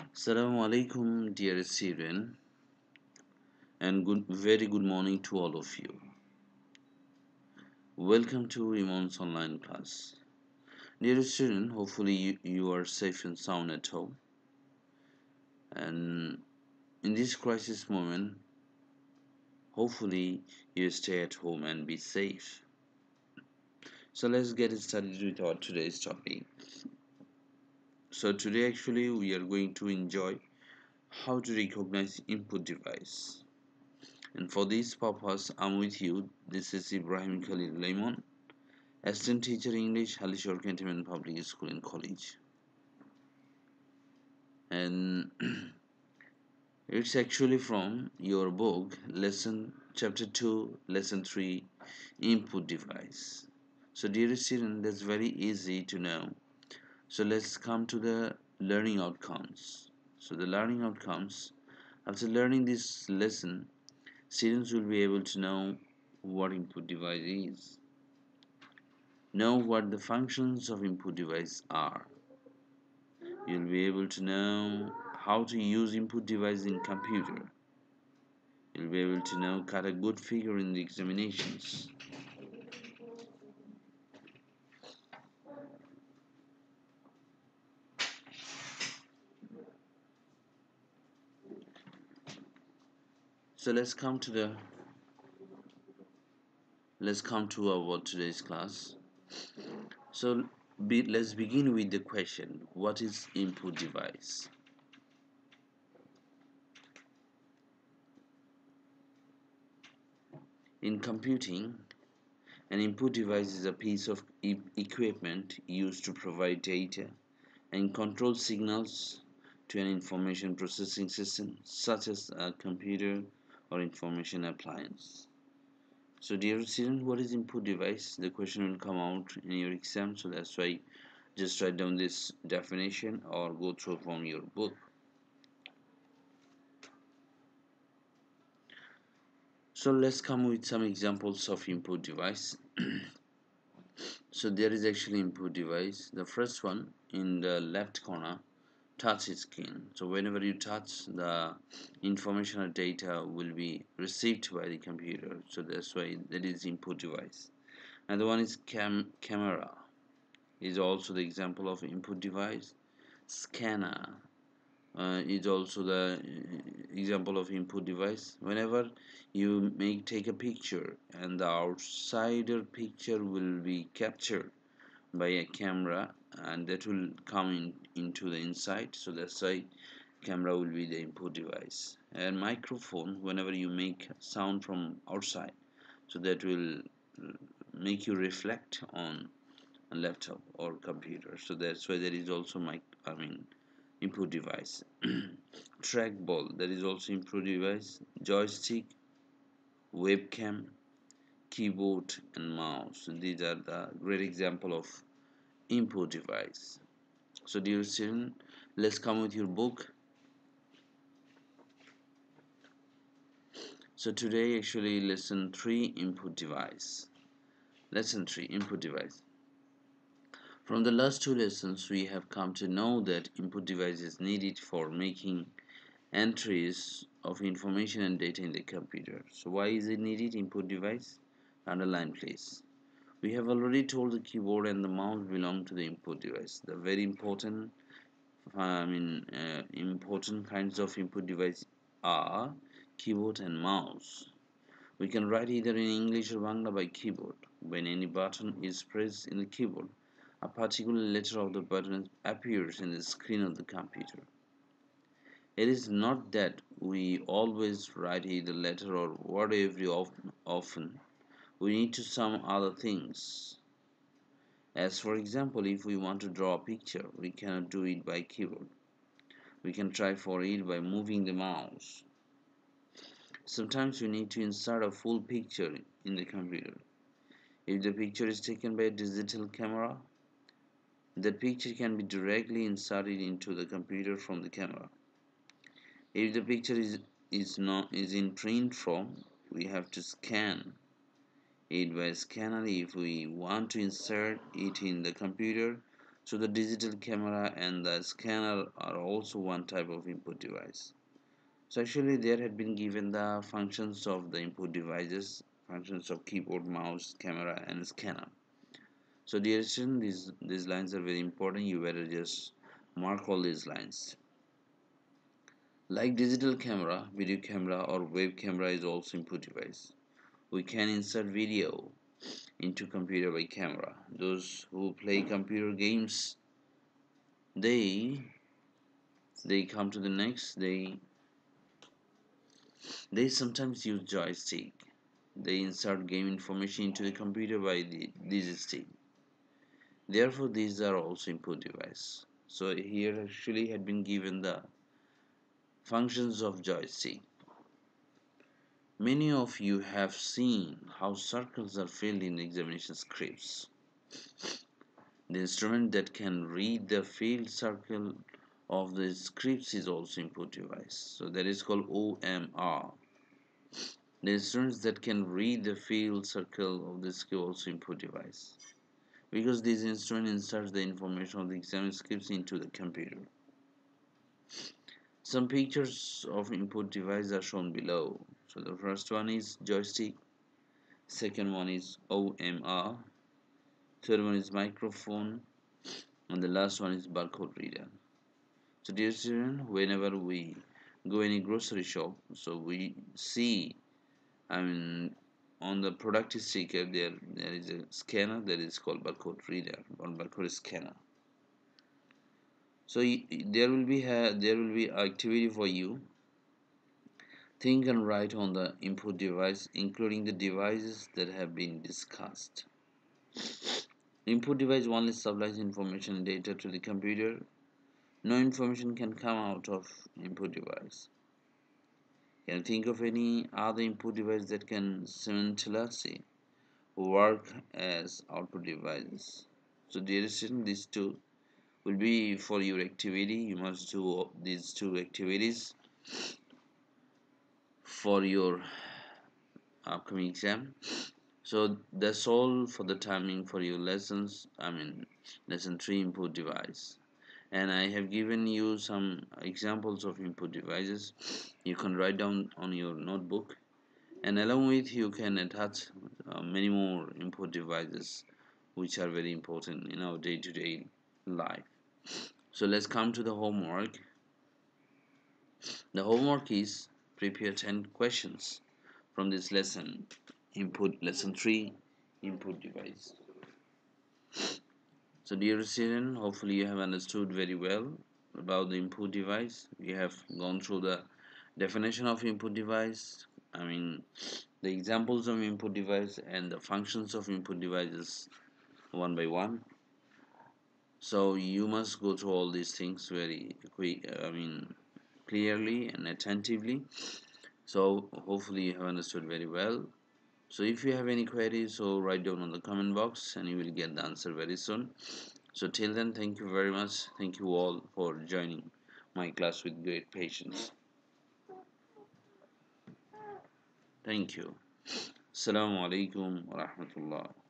Assalamu alaikum, dear student, and very good morning to all of you. Welcome to Iman's online class. Dear student, hopefully you are safe and sound at home. And in this crisis moment, hopefully you stay at home and be safe. So let's get started with our today's topic. So today actually we are going to enjoy how to recognize input device. And for this purpose, I'm with you. This is Ibrahim Khalil Lemon, Assistant Teacher English, Halishore Cantonment Public School and College. And it's actually from your book, Lesson Chapter 2, Lesson 3, Input Device. So, dear student, that's very easy to know. So, let's come to the learning outcomes. So, the learning outcomes, after learning this lesson, students will be able to know what input device is, know what the functions of input device are. You'll be able to know how to use input device in computer. You'll be able to know cut a good figure in the examinations. So let's come to our today's class. So let's begin with the question: what is input device? In computing, an input device is a piece of equipment used to provide data and control signals to an information processing system such as a computer or information appliance. So dear student, what is input device? The question will come out in your exam, so that's why just write down this definition or go through from your book. So let's come with some examples of input device. So there is actually input device. The first one in the left corner, touch screen. So whenever you touch, the information or data will be received by the computer. So that's why that is input device. And the one is camera is also the example of input device. Scanner is also the example of input device. Whenever you take a picture and the outsider picture will be captured by a camera and that will come into the inside, so that's why camera will be the input device. And microphone, whenever you make sound from outside, so that will make you reflect on a laptop or computer, so that's why there is also input device. Trackball, that is also input device. Joystick, webcam, keyboard and mouse, so these are the great example of input device. So dear student, let's come with your book. So today actually lesson 3, input device. Lesson 3, input device. From the last two lessons we have come to know that input device is needed for making entries of information and data in the computer. So why is it needed, input device? Underline please. We have already told the keyboard and the mouse belong to the input device. The very important important kinds of input device are keyboard and mouse. We can write either in English or Bangla by keyboard. When any button is pressed in the keyboard, a particular letter of the button appears in the screen of the computer. It is not that we always write either letter or word every often. We need to some other things. As for example, if we want to draw a picture, we cannot do it by keyboard. We can try for it by moving the mouse. Sometimes we need to insert a full picture in the computer. If the picture is taken by a digital camera, that picture can be directly inserted into the computer from the camera. If the picture is in print form, we have to scan it by scanner if we want to insert it in the computer. So the digital camera and the scanner are also one type of input device. So actually there had been given the functions of the input devices, functions of keyboard, mouse, camera and scanner. So dear student, these lines are very important. You better just mark all these lines. Like digital camera, video camera or web camera is also input device. We can insert video into computer by camera. Those who play computer games, they come to the next. They sometimes use joystick. They insert game information into the computer by this stick. Therefore, these are also input device. So here actually had been given the functions of joystick. Many of you have seen how circles are filled in examination scripts. The instrument that can read the filled circle of the scripts is also input device. So that is called OMR. The instruments that can read the field circle of the script also input device. Because this instrument inserts the information of the exam scripts into the computer. Some pictures of input device are shown below. So the first one is joystick, second one is OMR, third one is microphone, and the last one is barcode reader. So dear students, whenever we go any grocery shop, so we see, I mean, on the product sticker there is a scanner that is called barcode reader or barcode scanner. So there will be activity for you. Think and write on the input device, including the devices that have been discussed. Input device only supplies information and data to the computer. No information can come out of input device. Can you think of any other input device that can simultaneously work as output devices? So dear student, these two will be for your activity. You must do these two activities for your upcoming exam. So that's all for the timing for your lessons. Lesson 3 input device. And I have given you some examples of input devices. You can write down on your notebook, and along with you can attach many more input devices which are very important in our day-to-day life. So let's come to the homework. The homework is prepare 10 questions from this lesson, lesson 3 input device. So dear student, hopefully you have understood very well about the input device. We have gone through the definition of input device, the examples of input device and the functions of input devices one by one. So you must go through all these things very clearly and attentively. So hopefully you have understood very well. So if you have any queries, so write down on the comment box and you will get the answer very soon. So till then, thank you very much. Thank you all for joining my class with great patience. Thank you. Assalamu alaikum wa rahmatullah.